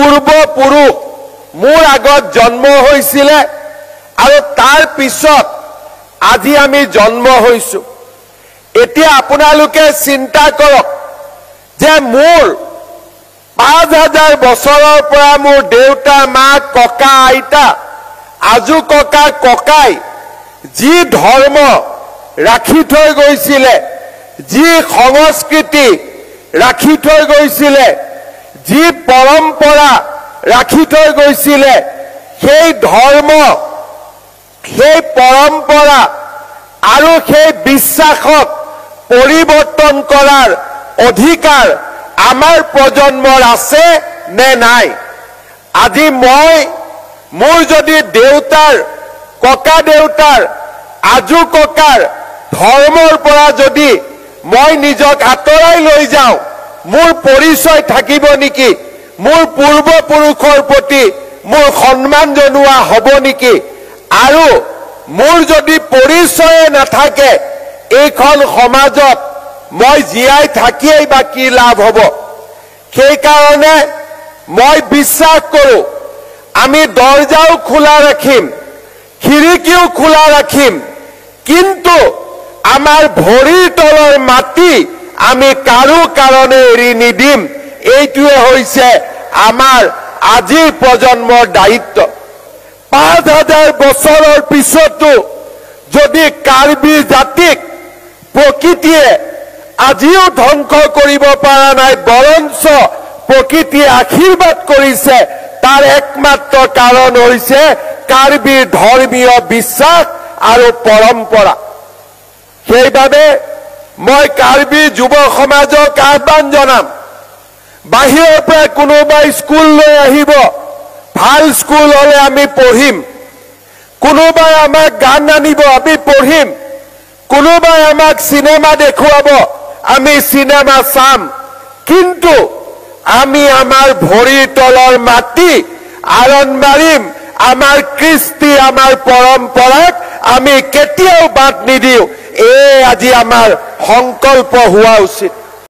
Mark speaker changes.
Speaker 1: পূৰ্বপুৰুষ মোৰ আগত জন্ম হৈছিলে আৰু তাৰ পিছত আজি আমি জন্ম হৈছো। এতিয়া আপোনালোকে চিন্তা কৰক যে মোৰ 5000 বছৰৰ পৰা মোৰ দেউতা মা ককা আইতা আজু ককা ককাই যি ধৰ্ম ৰাখি থৈ গৈছিলে, যি সংস্কৃতি ৰাখি থৈ গৈছিলে, যি পৰম্পৰা ৰাখি থৈ গৈছিলে, সেই ধৰ্ম, সেই পৰম্পৰা আৰু সেই বিশ্বাসক পৰিৱৰ্তন কৰাৰ অধিকাৰ আমাৰ প্ৰজন্মৰ আছে নে নাই? আজি মোৰ যদি দেউতাৰ ককা দেউতাৰ আজু ককাৰ ধৰ্মৰ পৰা যদি মই নিজক আঁতৰাই লৈ যাওঁ, মোৰ পৰিচয় থাকিব নেকি? মোৰ পূৰ্বপুৰুষৰ প্ৰতি মোৰ সন্মান জনোৱা হ'ব নেকি? আৰু মোৰ যদি পৰিচয় নাথাকে, এইখন সমাজত মই জীয়াই থাকিয়েই বা কি লাভ হ'ব? সেইকাৰণে মই বিশ্বাস কৰোঁ আমি দৰজাও খোলা ৰাখিম, খিৰিকীও খোলা ৰাখিম, কিন্তু আমাৰ ভৰিৰ তলৰ মাটি আমি কাৰো কাৰণে এৰি নিদিম। এইটোৱে হৈছে আমাৰ আজিৰ প্ৰজন্মৰ দায়িত্ব। 5000 বছৰৰ পিছতো যদি কাৰ্বি জাতিক প্ৰকৃতিয়ে আজিও ধ্বংস কৰিব পৰা নাই, বৰঞ্চ প্ৰকৃতিয়ে আশীৰ্বাদ কৰিছে, তাৰ একমাত্ৰ কাৰণ হৈছে কাৰ্বিৰ ধৰ্মীয় বিশ্বাস আৰু পৰম্পৰা। সেইবাবে মই কাৰ্বি যুৱ সমাজক আহ্বান জনাম, বাহিৰৰ পৰা কোনোবাই স্কুল লৈ আহিব, ভাল স্কুল হলে আমি পঢ়িম, কোনোবাই আমাক গান আনিব, আমি পঢ়িম, কোনোবাই আমাক সিনেমা দেখুৱাব, আমি সিনেমা চাম, কিন্তু আমি আমাৰ ভৰিৰ তলৰ মাটি আৰণ মাৰিম, আমাৰ কৃষ্টি আমাৰ পৰম্পৰাক আমি কেতিয়াও বাদ নিদিওঁ। এই আজি আমাৰ সংকল্প হোৱা উচিত।